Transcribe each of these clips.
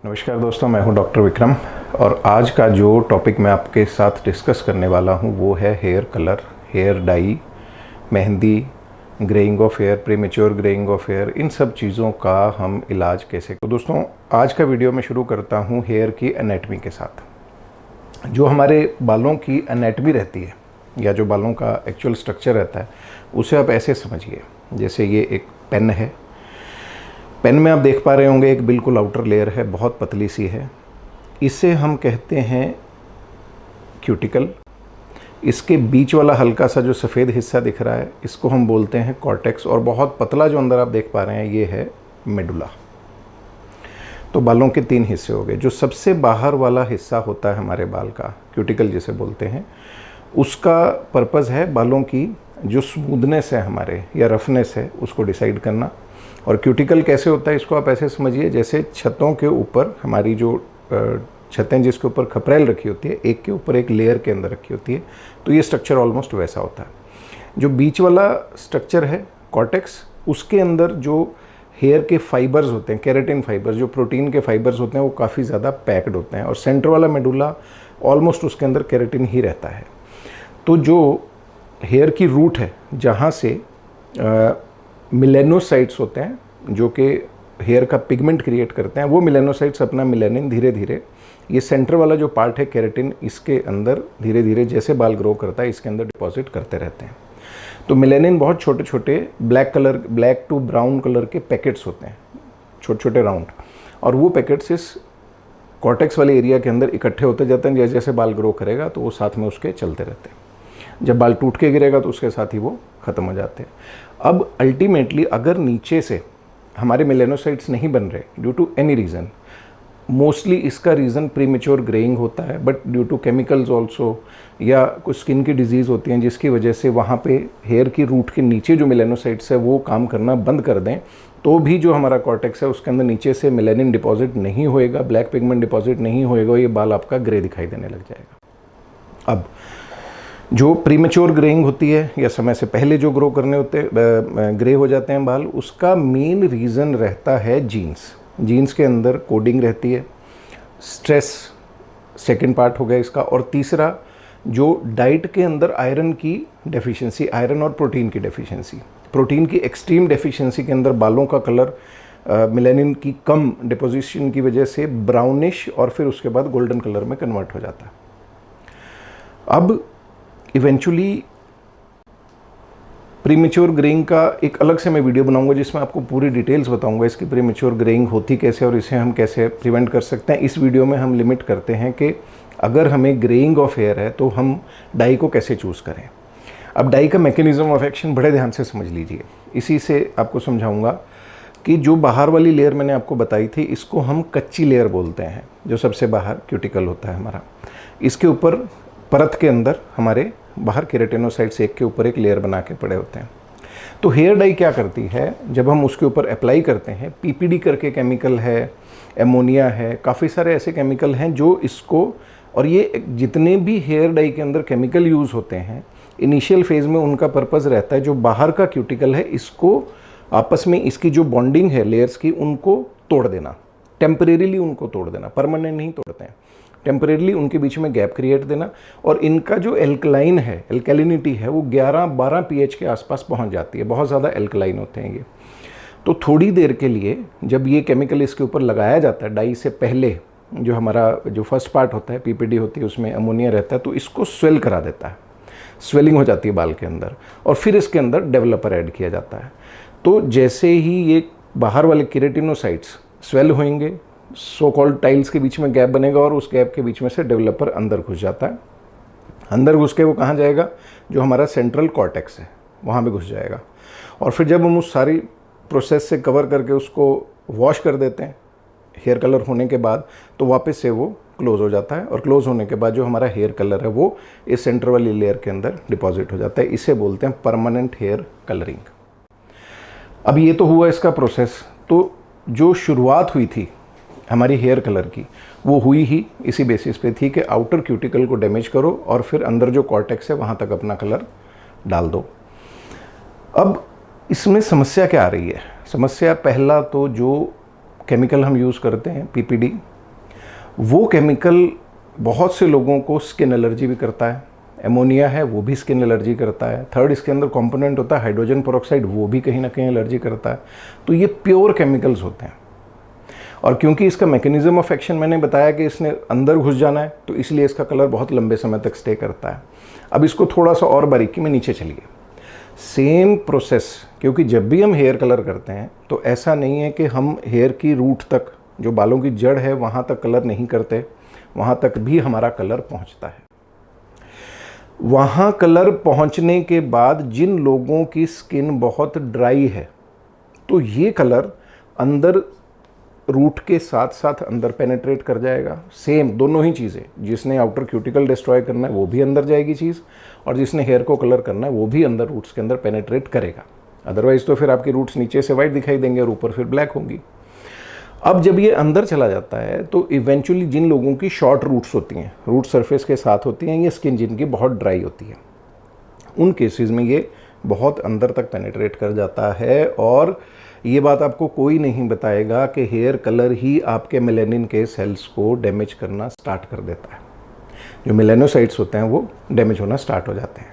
नमस्कार दोस्तों, मैं हूं डॉक्टर विक्रम और आज का जो टॉपिक मैं आपके साथ डिस्कस करने वाला हूं वो है hair colour, hair dye, mehndi, greying of hair, premature greying of hair, इन सब चीज़ों का हम इलाज कैसे। तो दोस्तों आज का वीडियो मैं शुरू करता हूं हेयर की एनाटमी के साथ। जो हमारे बालों की एनाटमी रहती है या जो बालों का एक्चुअल स्ट्रक्चर रहता है उसे आप ऐसे समझिए, जैसे ये एक पेन है। पेन में आप देख पा रहे होंगे एक बिल्कुल आउटर लेयर है, बहुत पतली सी है। इसे हम कहते हैं क्यूटिकल। इसके बीच वाला हल्का सा जो सफ़ेद हिस्सा दिख रहा है इसको हम बोलते हैं कॉर्टेक्स, और बहुत पतला जो अंदर आप देख पा रहे हैं ये है मेडुला। तो बालों के तीन हिस्से हो गए। जो सबसे बाहर वाला हिस्सा होता है हमारे बाल का, क्यूटिकल जिसे बोलते हैं, उसका पर्पज़ है बालों की जो स्मूथनेस है हमारे या रफनेस है उसको डिसाइड करना। और क्यूटिकल कैसे होता है इसको आप ऐसे समझिए, जैसे छतों के ऊपर हमारी जो छतें जिसके ऊपर खपरेल रखी होती है, एक के ऊपर एक लेयर के अंदर रखी होती है, तो ये स्ट्रक्चर ऑलमोस्ट वैसा होता है। जो बीच वाला स्ट्रक्चर है कॉर्टेक्स, उसके अंदर जो हेयर के फाइबर्स होते हैं, केराटिन फाइबर्स, जो प्रोटीन के फाइबर्स होते हैं, वो काफ़ी ज़्यादा पैक्ड होते हैं। और सेंटर वाला मेडुला ऑलमोस्ट उसके अंदर केराटिन ही रहता है। तो जो हेयर की रूट है जहाँ से मिलेनोसाइट्स होते हैं जो कि हेयर का पिगमेंट क्रिएट करते हैं, वो मिलेनोसाइट्स अपना मिलेनिन धीरे धीरे, ये सेंटर वाला जो पार्ट है केराटिन, इसके अंदर धीरे धीरे जैसे बाल ग्रो करता है इसके अंदर डिपॉजिट करते रहते हैं। तो मिलेनिन बहुत छोटे छोटे ब्लैक टू ब्राउन कलर के पैकेट्स होते हैं, छोटे छोटे राउंड, और वो पैकेट्स इस कॉर्टेक्स वाले एरिया के अंदर इकट्ठे होते जाते हैं। जैसे जैसे बाल ग्रो करेगा तो वो साथ में उसके चलते रहते हैं। जब बाल टूट के गिरेगा तो उसके साथ ही वो ख़त्म हो जाते हैं। अब अल्टीमेटली अगर नीचे से हमारे मेलेनोसाइट्स नहीं बन रहे due to any reason, mostly इसका रीज़न प्रीमेच्योर ग्रेइंग होता है, but due to chemicals also, या कुछ स्किन की डिजीज़ होती हैं जिसकी वजह से वहाँ पे हेयर की रूट के नीचे जो मेलेनोसाइट्स है वो काम करना बंद कर दें, तो भी जो हमारा कॉर्टेक्स है उसके अंदर नीचे से मेलेनिन डिपॉजिट नहीं होएगा, ब्लैक पिगमेंट डिपॉजिट नहीं होएगा, ये बाल आपका ग्रे दिखाई देने लग जाएगा। अब जो प्रीमेच्योर ग्रेइंग होती है या समय से पहले जो ग्रो करने होते ग्रे हो जाते हैं बाल, उसका मेन रीज़न रहता है जीन्स। जीन्स के अंदर कोडिंग रहती है, स्ट्रेस सेकंड पार्ट हो गया इसका, और तीसरा जो डाइट के अंदर आयरन की डेफिशिएंसी, आयरन और प्रोटीन की डेफिशिएंसी, प्रोटीन की एक्सट्रीम डेफिशिएंसी के अंदर बालों का कलर मेलानिन की कम डिपोजिशन की वजह से ब्राउनिश और फिर उसके बाद गोल्डन कलर में कन्वर्ट हो जाता है। अब इवेंचुअली प्रीमेच्योर ग्रेइंग का एक अलग से मैं वीडियो बनाऊंगा जिसमें आपको पूरी डिटेल्स बताऊंगा इसकी प्रीमेच्योर ग्रेइंग होती कैसे और इसे हम कैसे प्रिवेंट कर सकते हैं। इस वीडियो में हम लिमिट करते हैं कि अगर हमें ग्रेइंग ऑफ हेयर है तो हम डाई को कैसे चूज़ करें। अब डाई का मैकेनिज्म ऑफ एक्शन बड़े ध्यान से समझ लीजिए, इसी से आपको समझाऊंगा कि जो बाहर वाली लेयर मैंने आपको बताई थी इसको हम कच्ची लेयर बोलते हैं, जो सबसे बाहर क्यूटिकल होता है हमारा। इसके ऊपर परत के अंदर हमारे बाहर केराटिनोसाइट्स एक के ऊपर एक लेयर बना के पड़े होते हैं। तो हेयर डाई क्या करती है, जब हम उसके ऊपर अप्लाई करते हैं, पीपीडी करके केमिकल है, एमोनिया है, काफ़ी सारे ऐसे केमिकल हैं जो इसको, और ये जितने भी हेयर डाई के अंदर केमिकल यूज़ होते हैं इनिशियल फेज़ में उनका पर्पज़ रहता है जो बाहर का क्यूटिकल है इसको आपस में, इसकी जो बॉन्डिंग है लेयर्स की, उनको तोड़ देना, टेम्परेरीली उनको तोड़ देना, परमानेंट नहीं तोड़ते हैं, टेम्परेरली उनके बीच में गैप क्रिएट देना। और इनका जो एल्कलाइन है, एल्कैलिनिटी है, वो 11-12 pH के आसपास पहुंच जाती है, बहुत ज़्यादा एल्कलाइन होते हैं ये। तो थोड़ी देर के लिए जब ये केमिकल इसके ऊपर लगाया जाता है डाई से पहले, जो हमारा जो फर्स्ट पार्ट होता है पीपीडी होती है उसमें अमोनिया रहता है, तो इसको स्वेल करा देता है, स्वेलिंग हो जाती है बाल के अंदर, और फिर इसके अंदर डेवलपर ऐड किया जाता है। तो जैसे ही ये बाहर वाले केराटिनोसाइट्स स्वेल होंगे, सो कॉल्ड टाइल्स के बीच में गैप बनेगा और उस गैप के बीच में से डेवलपर अंदर घुस जाता है। अंदर घुस के वो कहाँ जाएगा, जो हमारा सेंट्रल कॉर्टेक्स है वहाँ पे घुस जाएगा। और फिर जब हम उस सारी प्रोसेस से कवर करके उसको वॉश कर देते हैं हेयर कलर होने के बाद, तो वापस से वो क्लोज हो जाता है, और क्लोज होने के बाद जो हमारा हेयर कलर है वो इस सेंटर वाली लेयर के अंदर डिपॉजिट हो जाता है। इसे बोलते हैं परमानेंट हेयर कलरिंग। अब ये तो हुआ इसका प्रोसेस। तो जो शुरुआत हुई थी हमारी हेयर कलर की, वो हुई ही इसी बेसिस पे थी कि आउटर क्यूटिकल को डैमेज करो और फिर अंदर जो कॉर्टेक्स है वहाँ तक अपना कलर डाल दो। अब इसमें समस्या क्या आ रही है? समस्या पहला तो जो केमिकल हम यूज़ करते हैं पीपीडी, वो केमिकल बहुत से लोगों को स्किन एलर्जी भी करता है। एमोनिया है वो भी स्किन एलर्जी करता है। थर्ड इसके अंदर कंपोनेंट होता है हाइड्रोजन पेरोक्साइड, वो भी कहीं ना कहीं एलर्जी करता है। तो ये प्योर केमिकल्स होते हैं। और क्योंकि इसका मैकेनिज्म ऑफ एक्शन मैंने बताया कि इसने अंदर घुस जाना है, तो इसलिए इसका कलर बहुत लंबे समय तक स्टे करता है। अब इसको थोड़ा सा और बारीकी में नीचे चलिए। सेम प्रोसेस, क्योंकि जब भी हम हेयर कलर करते हैं तो ऐसा नहीं है कि हम हेयर की रूट तक, जो बालों की जड़ है वहाँ तक कलर नहीं करते, वहाँ तक भी हमारा कलर पहुँचता है। वहाँ कलर पहुँचने के बाद जिन लोगों की स्किन बहुत ड्राई है, तो ये कलर अंदर रूट के साथ साथ अंदर पेनेट्रेट कर जाएगा। सेम दोनों ही चीज़ें, जिसने आउटर क्यूटिकल डिस्ट्रॉय करना है वो भी अंदर जाएगी चीज़, और जिसने हेयर को कलर करना है वो भी अंदर रूट्स के अंदर पेनेट्रेट करेगा। अदरवाइज तो फिर आपकी रूट्स नीचे से वाइट दिखाई देंगे और ऊपर फिर ब्लैक होंगी। अब जब ये अंदर चला जाता है तो इवेंचुअली जिन लोगों की शॉर्ट रूट्स होती हैं, रूट सरफेस के साथ होती हैं, ये स्किन जिनकी बहुत ड्राई होती है, उन केसेस में ये बहुत अंदर तक पेनेट्रेट कर जाता है। और ये बात आपको कोई नहीं बताएगा कि हेयर कलर ही आपके मेलेनिन के सेल्स को डैमेज करना स्टार्ट कर देता है। जो मेलेनोसाइट्स होते हैं वो डैमेज होना स्टार्ट हो जाते हैं।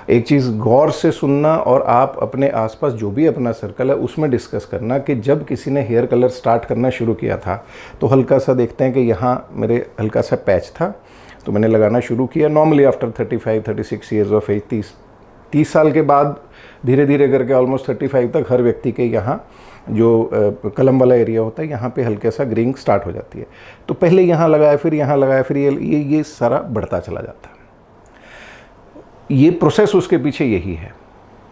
एक चीज़ गौर से सुनना, और आप अपने आसपास जो भी अपना सर्कल है उसमें डिस्कस करना कि जब किसी ने हेयर कलर स्टार्ट करना शुरू किया था तो हल्का सा देखते हैं कि यहाँ मेरे हल्का सा पैच था तो मैंने लगाना शुरू किया। Normally after 35-36 years of age, 30 साल के बाद धीरे धीरे करके ऑलमोस्ट 35 तक हर व्यक्ति के यहाँ जो कलम वाला एरिया होता है यहाँ पे हल्के सा ग्रेइंग स्टार्ट हो जाती है। तो पहले यहाँ लगाया, फिर यहाँ लगाया, फिर ये सारा बढ़ता चला जाता है। ये प्रोसेस उसके पीछे यही है।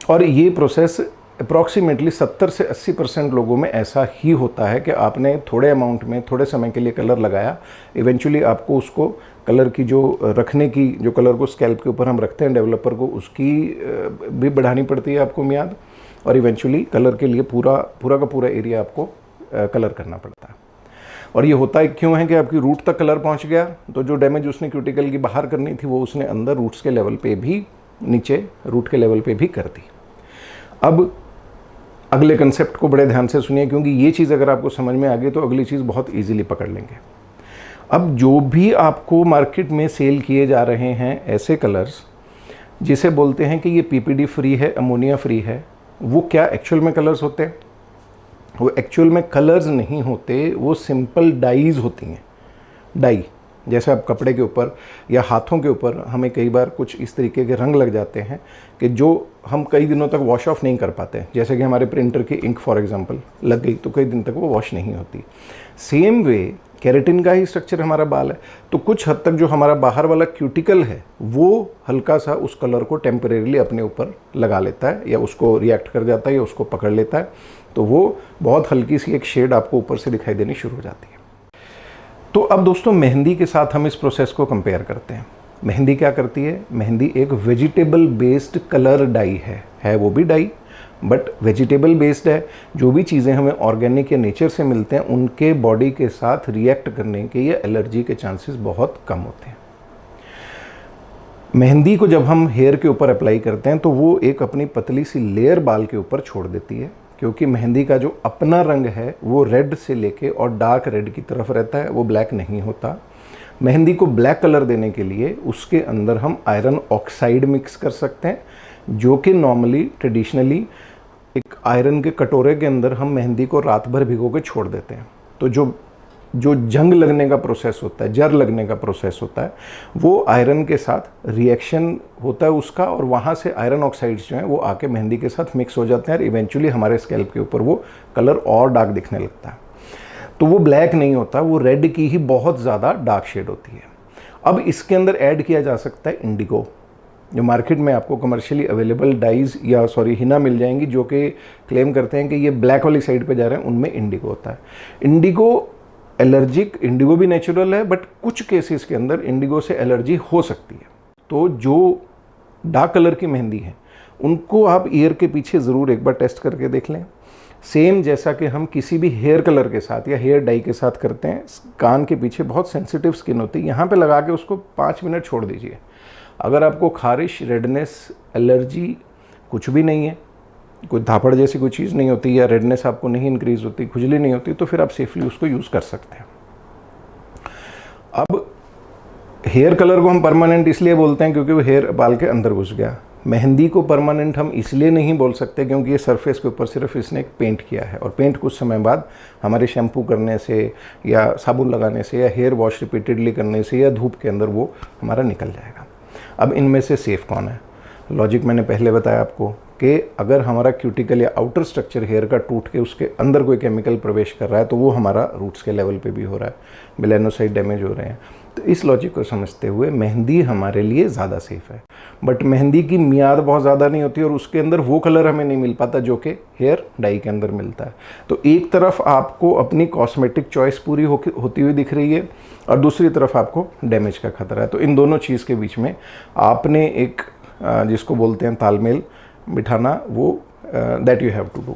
और ये प्रोसेस अप्रॉक्सीमेटली 70 से 80% लोगों में ऐसा ही होता है कि आपने थोड़े अमाउंट में थोड़े समय के लिए कलर लगाया, इवेंचुअली आपको उसको कलर की जो रखने की, जो कलर को स्कैल्प के ऊपर हम रखते हैं डेवलपर को, उसकी भी बढ़ानी पड़ती है आपको मियाद, और इवेंचुअली कलर के लिए पूरा का पूरा एरिया आपको कलर करना पड़ता है। और ये होता है क्यों है कि आपकी रूट तक कलर पहुंच गया तो जो डैमेज उसने क्यूटिकल की बाहर करनी थी वो उसने अंदर रूट्स के लेवल पे भी, नीचे रूट के लेवल पे भी कर दी। अब अगले कंसेप्ट को बड़े ध्यान से सुनिए, क्योंकि ये चीज़ अगर आपको समझ में आ गई तो अगली चीज़ बहुत ईजिली पकड़ लेंगे। अब जो भी आपको मार्केट में सेल किए जा रहे हैं ऐसे कलर्स जिसे बोलते हैं कि ये पीपीडी फ्री है, अमोनिया फ्री है, वो क्या एक्चुअल में कलर्स होते हैं? वो एक्चुअल में कलर्स नहीं होते, वो सिंपल डाइज होती हैं। डाई जैसे आप कपड़े के ऊपर या हाथों के ऊपर हमें कई बार कुछ इस तरीके के रंग लग जाते हैं कि जो हम कई दिनों तक वॉश ऑफ नहीं कर पाते, जैसे कि हमारे प्रिंटर की इंक फॉर एग्जांपल लग गई तो कई दिन तक वो वॉश नहीं होती। सेम वे केराटिन का ही स्ट्रक्चर हमारा बाल है, तो कुछ हद तक जो हमारा बाहर वाला क्यूटिकल है वो हल्का सा उस कलर को टेम्परेरीली अपने ऊपर लगा लेता है, या उसको रिएक्ट कर जाता है, या उसको पकड़ लेता है, तो वो बहुत हल्की सी एक शेड आपको ऊपर से दिखाई देनी शुरू हो जाती है। तो अब दोस्तों मेहंदी के साथ हम इस प्रोसेस को कंपेयर करते हैं। मेहंदी क्या करती है? मेहंदी एक वेजिटेबल बेस्ड कलर डाई है वो भी डाई, बट वेजिटेबल बेस्ड है। जो भी चीज़ें हमें ऑर्गेनिक या नेचर से मिलते हैं उनके बॉडी के साथ रिएक्ट करने के या एलर्जी के चांसेस बहुत कम होते हैं। मेहंदी को जब हम हेयर के ऊपर अप्लाई करते हैं तो वो एक अपनी पतली सी लेयर बाल के ऊपर छोड़ देती है, क्योंकि मेहंदी का जो अपना रंग है वो रेड से लेके और डार्क रेड की तरफ रहता है, वो ब्लैक नहीं होता। मेहंदी को ब्लैक कलर देने के लिए उसके अंदर हम आयरन ऑक्साइड मिक्स कर सकते हैं, जो कि नॉर्मली ट्रेडिशनली एक आयरन के कटोरे के अंदर हम मेहंदी को रात भर भिगो के छोड़ देते हैं। तो जो जंग लगने का प्रोसेस होता है, जर लगने का प्रोसेस होता है, वो आयरन के साथ रिएक्शन होता है उसका, और वहाँ से आयरन ऑक्साइड्स जो हैं वो आके मेहंदी के साथ मिक्स हो जाते हैं और इवेंचुअली हमारे स्कैल्प के ऊपर वो कलर और डार्क दिखने लगता है। तो वो ब्लैक नहीं होता, वो रेड की ही बहुत ज़्यादा डार्क शेड होती है। अब इसके अंदर ऐड किया जा सकता है इंडिगो, जो मार्केट में आपको कमर्शियली अवेलेबल डाइज या हिना मिल जाएंगी जो कि क्लेम करते हैं कि ये ब्लैक वाली साइड पे जा रहे हैं, उनमें इंडिगो होता है। इंडिगो भी नेचुरल है, बट कुछ केसेस के अंदर इंडिगो से एलर्जी हो सकती है। तो जो डार्क कलर की मेहंदी है उनको आप ईयर के पीछे ज़रूर एक बार टेस्ट करके देख लें, सेम जैसा कि हम किसी भी हेयर कलर के साथ या हेयर डाई के साथ करते हैं। कान के पीछे बहुत सेंसिटिव स्किन होती है, यहाँ पे लगा के उसको 5 मिनट छोड़ दीजिए। अगर आपको खारिश, रेडनेस, एलर्जी कुछ भी नहीं है, कोई धापड़ जैसी कोई चीज़ नहीं होती, या रेडनेस आपको नहीं इंक्रीज़ होती, खुजली नहीं होती, तो फिर आप सेफली उसको यूज़ कर सकते हैं। हेयर कलर को हम परमानेंट इसलिए बोलते हैं क्योंकि वो हेयर बाल के अंदर घुस गया। मेहंदी को परमानेंट हम इसलिए नहीं बोल सकते क्योंकि ये सरफेस के ऊपर सिर्फ इसने एक पेंट किया है, और पेंट कुछ समय बाद हमारे शैम्पू करने से या साबुन लगाने से या हेयर वॉश रिपीटेडली करने से या धूप के अंदर वो हमारा निकल जाएगा। अब इनमें से सेफ़ कौन है? लॉजिक मैंने पहले बताया आपको कि अगर हमारा क्यूटिकल या आउटर स्ट्रक्चर हेयर का टूट के उसके अंदर कोई केमिकल प्रवेश कर रहा है तो वो हमारा रूट्स के लेवल पे भी हो रहा है, मेलानोसाइट डैमेज हो रहे हैं। तो इस लॉजिक को समझते हुए मेहंदी हमारे लिए ज़्यादा सेफ़ है। बट मेहंदी की मियाद बहुत ज़्यादा नहीं होती और उसके अंदर वो कलर हमें नहीं मिल पाता जो कि हेयर डाई के अंदर मिलता है। तो एक तरफ आपको अपनी कॉस्मेटिक चॉइस पूरी होती हुई दिख रही है और दूसरी तरफ आपको डैमेज का खतरा है। तो इन दोनों चीज़ के बीच में आपने एक जिसको बोलते हैं तालमेल बिठाना, वो that you have to do.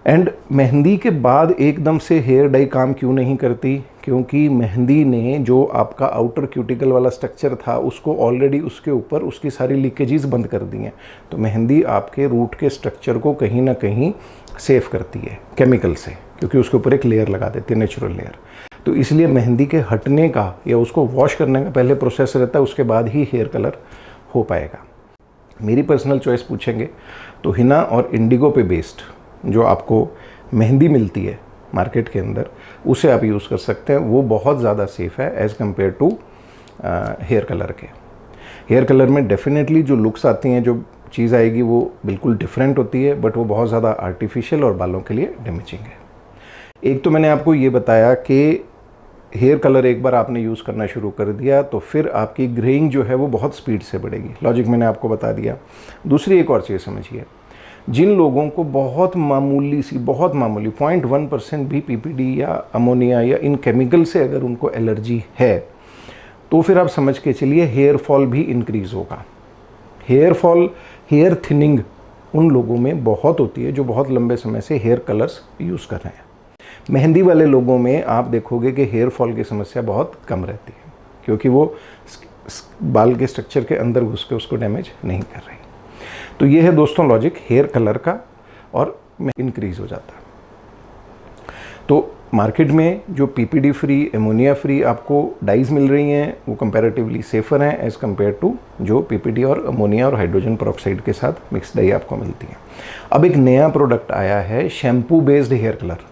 And मेहंदी के बाद एकदम से हेयर डाई काम क्यों नहीं करती? क्योंकि मेहंदी ने जो आपका आउटर क्यूटिकल वाला स्ट्रक्चर था उसको ऑलरेडी उसके ऊपर उसकी सारी लीकेजेस बंद कर दी हैं। तो मेहंदी आपके रूट के स्ट्रक्चर को कहीं ना कहीं सेव करती है केमिकल से, क्योंकि उसके ऊपर एक लेयर लगा देती है, नेचुरल लेयर। तो इसलिए मेहंदी के हटने का या उसको वॉश करने का पहले प्रोसेस रहता है, उसके बाद ही हेयर कलर हो पाएगा। मेरी पर्सनल चॉइस पूछेंगे तो हिना और इंडिगो पे बेस्ड जो आपको मेहंदी मिलती है मार्केट के अंदर, उसे आप यूज़ कर सकते हैं। वो बहुत ज़्यादा सेफ़ है as compare to hair colour के। हेयर कलर में डेफिनेटली जो लुक्स आती हैं, जो चीज़ आएगी वो बिल्कुल डिफरेंट होती है, बट वो बहुत ज़्यादा आर्टिफिशियल और बालों के लिए डैमेजिंग है। एक तो मैंने आपको ये बताया कि हेयर कलर एक बार आपने यूज़ करना शुरू कर दिया तो फिर आपकी ग्रेइंग जो है वो बहुत स्पीड से बढ़ेगी। लॉजिक मैंने आपको बता दिया। दूसरी एक और चीज़ समझिए, जिन लोगों को बहुत मामूली 0.1% भी पीपीडी या अमोनिया या इन केमिकल से अगर उनको एलर्जी है तो फिर आप समझ के चलिए हेयर फॉल भी इंक्रीज़ होगा। हेयर फॉल, हेयर थिनिंग उन लोगों में बहुत होती है जो बहुत लंबे समय से हेयर कलर्स यूज़ कर रहे हैं। मेहंदी वाले लोगों में आप देखोगे कि हेयर फॉल की समस्या बहुत कम रहती है, क्योंकि वो बाल के स्ट्रक्चर के अंदर घुस के उसको डैमेज नहीं कर रही। तो ये है दोस्तों लॉजिक हेयर कलर का, और इंक्रीज़ हो जाता है। तो मार्केट में जो पीपीडी फ्री, एमोनिया फ्री आपको डाइज मिल रही हैं वो कंपैरेटिवली सेफ़र हैं एज़ कम्पेयर टू जो पीपीडी और अमोनिया और हाइड्रोजन पेरोक्साइड के साथ मिक्स डाई आपको मिलती है। अब एक नया प्रोडक्ट आया है शैम्पू बेस्ड हेयर कलर।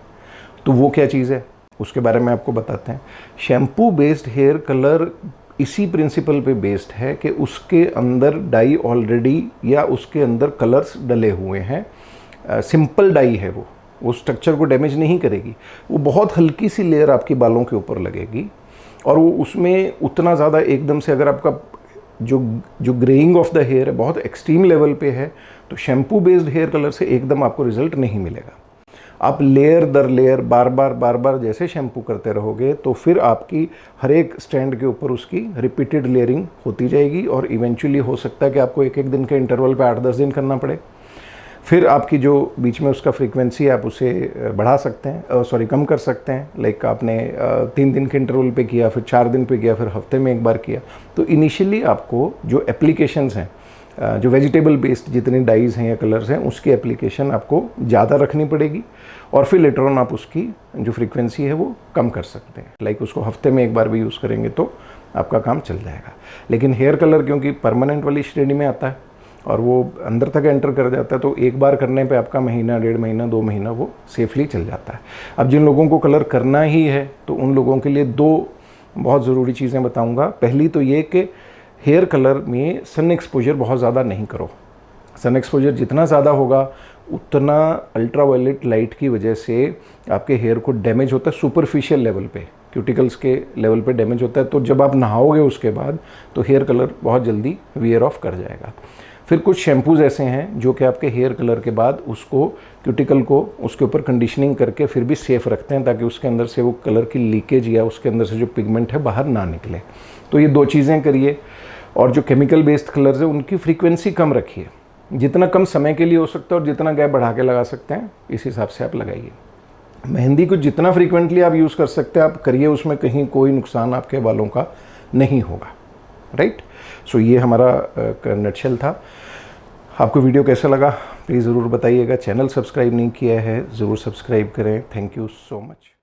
तो वो क्या चीज़ है उसके बारे में आपको बताते हैं। शैम्पू बेस्ड हेयर कलर इसी प्रिंसिपल पे बेस्ड है कि उसके अंदर डाई ऑलरेडी या उसके अंदर कलर्स डले हुए हैं। सिंपल डाई है, वो स्ट्रक्चर को डैमेज नहीं करेगी। वो बहुत हल्की सी लेयर आपके बालों के ऊपर लगेगी और वो उसमें उतना ज़्यादा एकदम से अगर आपका जो ग्रेइंग ऑफ द हेयर है बहुत एक्सट्रीम लेवल पे है तो शैम्पू बेस्ड हेयर कलर से एकदम आपको रिजल्ट नहीं मिलेगा। आप लेयर दर लेयर बार बार जैसे शैम्पू करते रहोगे तो फिर आपकी हर एक स्टैंड के ऊपर उसकी रिपीटेड लेयरिंग होती जाएगी और इवेंचुअली हो सकता है कि आपको एक दिन के इंटरवल पे 8-10 दिन करना पड़े। फिर आपकी जो बीच में उसका फ्रीक्वेंसी आप उसे बढ़ा सकते हैं, कम कर सकते हैं। लाइक आपने 3 दिन के इंटरवल पे किया, फिर 4 दिन पे किया, फिर हफ्ते में एक बार किया। तो इनिशियली आपको जो एप्लीकेशंस हैं, जो वेजिटेबल बेस्ड जितनी डाइज़ हैं या कलर्स हैं, उसकी एप्लीकेशन आपको ज़्यादा रखनी पड़ेगी और फिर लेटर ऑन आप उसकी जो फ्रीक्वेंसी है वो कम कर सकते हैं। लाइक उसको हफ्ते में एक बार भी यूज़ करेंगे तो आपका काम चल जाएगा। लेकिन हेयर कलर क्योंकि परमानेंट वाली श्रेणी में आता है और वो अंदर तक एंटर कर जाता है तो एक बार करने पे आपका महीना, 1.5 महीना, 2 महीना वो सेफली चल जाता है। अब जिन लोगों को कलर करना ही है तो उन लोगों के लिए 2 बहुत ज़रूरी चीज़ें बताऊँगा। पहली तो ये कि हेयर कलर में सन एक्सपोजर बहुत ज़्यादा नहीं करो। सन एक्सपोजर जितना ज़्यादा होगा उतना अल्ट्रावायलेट लाइट की वजह से आपके हेयर को डैमेज होता है। सुपरफिशियल लेवल पे, क्यूटिकल्स के लेवल पे डैमेज होता है। तो जब आप नहाओगे उसके बाद तो हेयर कलर बहुत जल्दी वियर ऑफ कर जाएगा। फिर कुछ शैम्पूज़ ऐसे हैं जो कि आपके हेयर कलर के बाद उसको क्यूटिकल को उसके ऊपर कंडीशनिंग करके फिर भी सेफ़ रखते हैं ताकि उसके अंदर से वो कलर की लीकेज या उसके अंदर से जो पिगमेंट है बाहर ना निकले। तो ये 2 चीज़ें करिए। और जो केमिकल बेस्ड कलर्स है उनकी फ्रीक्वेंसी कम रखिए, जितना कम समय के लिए हो सकता है और जितना गैप बढ़ा के लगा सकते हैं इस हिसाब से आप लगाइए। मेहंदी को जितना फ्रीक्वेंटली आप यूज़ कर सकते हैं आप करिए, उसमें कहीं कोई नुकसान आपके बालों का नहीं होगा। राइट। सो ये हमारा नटशेल था। आपको वीडियो कैसा लगा प्लीज़ ज़रूर बताइएगा। चैनल सब्सक्राइब नहीं किया है ज़रूर सब्सक्राइब करें। Thank you so much.